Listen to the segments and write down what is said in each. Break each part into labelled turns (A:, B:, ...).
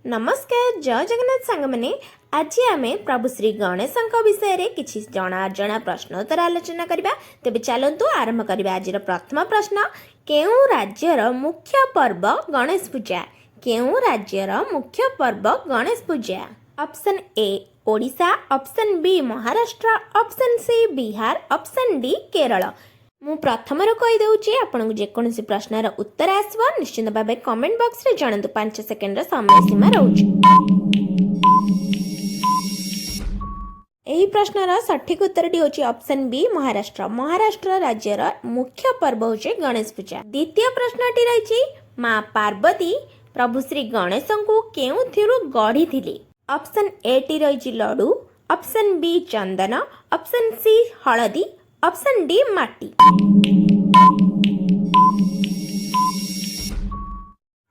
A: नमस्कार जय जगन्नाथ सांग मैंने आज आम प्रभु श्री गणेश विषय रे किछि जना अजଣା प्रश्नोत्तर आलोचना करबा। तेबे चलंतु आरंभ करबा। आज प्रथम प्रश्न, केउ राज्यर मुख्य पर्व गणेश पूजा? केउ राज्यर मुख्य पर्व Ganesh Puja? Option A Odisha, option B Maharashtra, option C Bihar, option D Kerala. मु प्रथम कही दूची आपन जेकोसी प्रश्नर उत्तर आसव निश्चित भाव कमेंट बॉक्स रे जणातु। 5 सेकेंड समय सीमा रोचे। यही प्रश्नर सठिक उत्तर होची ऑप्शन बी महाराष्ट्र। महाराष्ट्र राज्यर मुख्य पर्व होचे गणेश पूजा। द्वितीय प्रश्नटी रही, माँ पार्वती प्रभु श्री गणेश को केउथिरु गढ़ी थिले? ऑप्शन ए टी रही लडू, ऑप्शन बी चंदन, ऑप्शन सी हळदी, ऑप्शन डी माटी।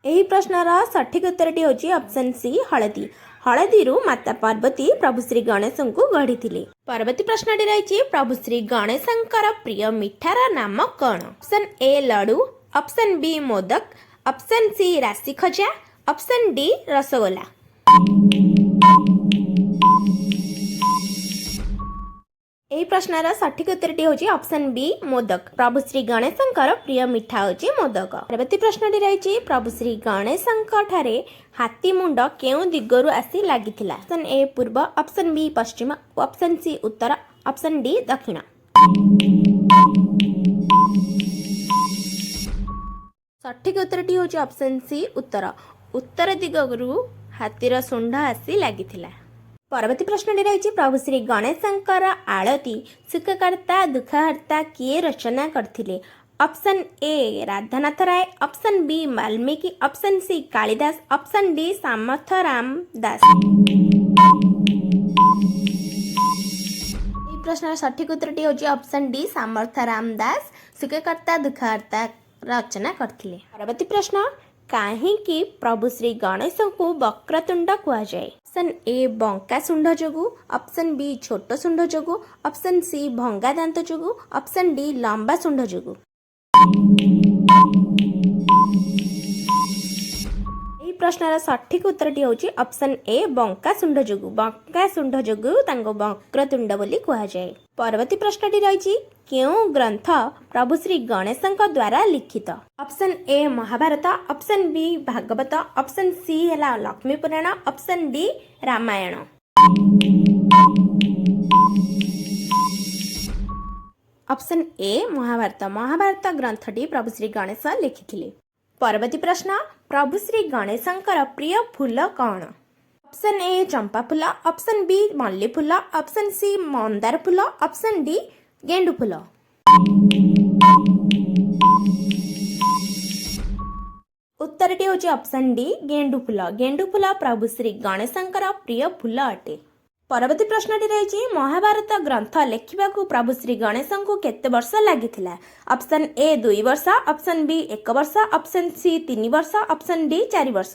A: यही प्रश्नर सठिक उत्तरटी होची ऑप्शन सी हळदी। हळदी माता पार्वती प्रभु श्री गणेश को गढ़ी थिले। परवर्ती प्रश्नटी रही, प्रभु श्री गणेशंकर प्रिय मिठार नाम कौन? Option A laddu, option B modak, option C राशि खजा, ऑप्शन डी रसगोला। यही प्रश्नर सठिक उत्तरटी होची ऑप्शन बी मोदक। प्रभु श्री गणेशंकर प्रिय मिठा होची मोदक। परवर्ती प्रश्नटी रही, प्रभु श्री गणेशंक ठारे हाथी मुंड केउ दिगरु आसी लागिथिला? ऑप्शन ए पूर्व, ऑप्शन बी पश्चिम, ऑप्शन सी उत्तर, ऑप्शन डी दक्षिण। सठिक उत्तरटी होची ऑप्शन सी उत्तर। उत्तर दिगरु हाथीर सुंड आसी लागिथिला। परवर्ती प्रश्नटी रही, प्रभु श्री गणेशंकर आळती सुखकर्ता दुखहर्ता किए रचना करथिले? Option A Radhanath Ray, option B Valmiki, option C Kalidas, option D Samartharam Das. प्रश्न सठिक उत्तरटी होची ऑप्शन डी सामर्थराम दास सुखकर्ता दुखहर्ता रचना करथिले। परवर्ती प्रश्न, काहेकि प्रभु श्री गणेश को वक्रतुंड कहा जाए? ऑप्शन ए बंका सुंड जोगु, ऑप्शन बी छोट सुंड जोगु, ऑप्शन सी भंगा दांत जोगु, ऑप्शन डी लंबा सुंड जोगु। यही प्रश्नर सठिक उत्तरटी होची ऑप्शन ए बंका सुंड जोगु। बंका सुंड जोगु तांको वक्रतुंड बोली कहा जाए। परवर्ती प्रश्नटी रही, केउ ग्रंथ प्रभु श्री गणेशंक द्वारा लिखित? Option A Mahabharata, option B Bhagavata, option C है Lakshmi Purana, option D Ramayana. Option A Mahabharata. Mahabharata ग्रंथटी प्रभु श्री गणेश लिखिथिले। परवर्ती प्रश्न, प्रभु श्री गणेशंकर प्रिय फूल कौन? ऑप्शन ए चंपा फूल, ऑप्शन बी मल्ली फूल, ऑप्शन सी मंदार फूल, ऑप्शन डी गेंडू फूल। उत्तरटी होची ऑप्शन डी गेंडू फूल। गेंडू फूल प्रभु श्री गणेशंकर प्रिय फूल अटे। परवर्ती प्रश्नटी रही, महाभारत ग्रंथ लेखिबाकू प्रभु श्री गणेश को केते वर्ष लागिथिला? ऑप्शन ए 2 वर्ष, ऑप्शन बी 1 वर्ष, ऑप्शन सी 3 वर्ष, ऑप्शन डी 4 वर्ष।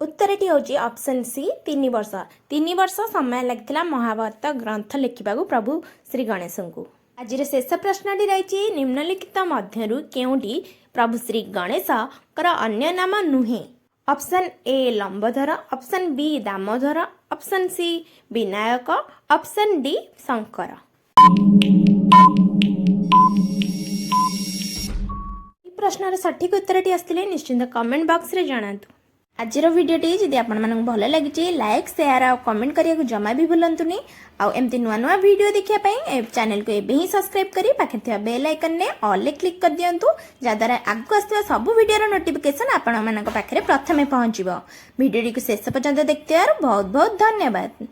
A: उत्तरटी होची ऑप्शन सी 3 वर्ष। 3 वर्ष समय लगिथिला महाभारत ग्रंथ लेखिबाकू प्रभु श्री गणेश को। आज शेष प्रश्नटी रही, निम्नलिखित मध्यरु केउटी प्रभु श्री गणेश अन्य नाम नुहे? Option A Lambodar, option B Damodar, option C Vinayak, option D Shankar. प्रश्नर सठिक उत्तरटी आसथिले निश्चित कमेंट बॉक्स रे जणातु। आज भिडियोटी जदि आपन भल लगी लाइक शेयर और कमेंट करिया को जमा भी भूलंतुनी। आउ एमती नुआ नुआ वीडियो देखिया पई चैनल को एबे ही सब्सक्राइब करी पाखे थिया बेल आइकन ने ऑल ले क्लिक कर दियंतु, जद्वारा आगु आसथिबा सब वीडियो नोटिफिकेशन आपन मानक पाखरे प्रथमे पहुंचीबो। वीडियो को शेष पर्यंत देखते बहुत बहुत धन्यवाद।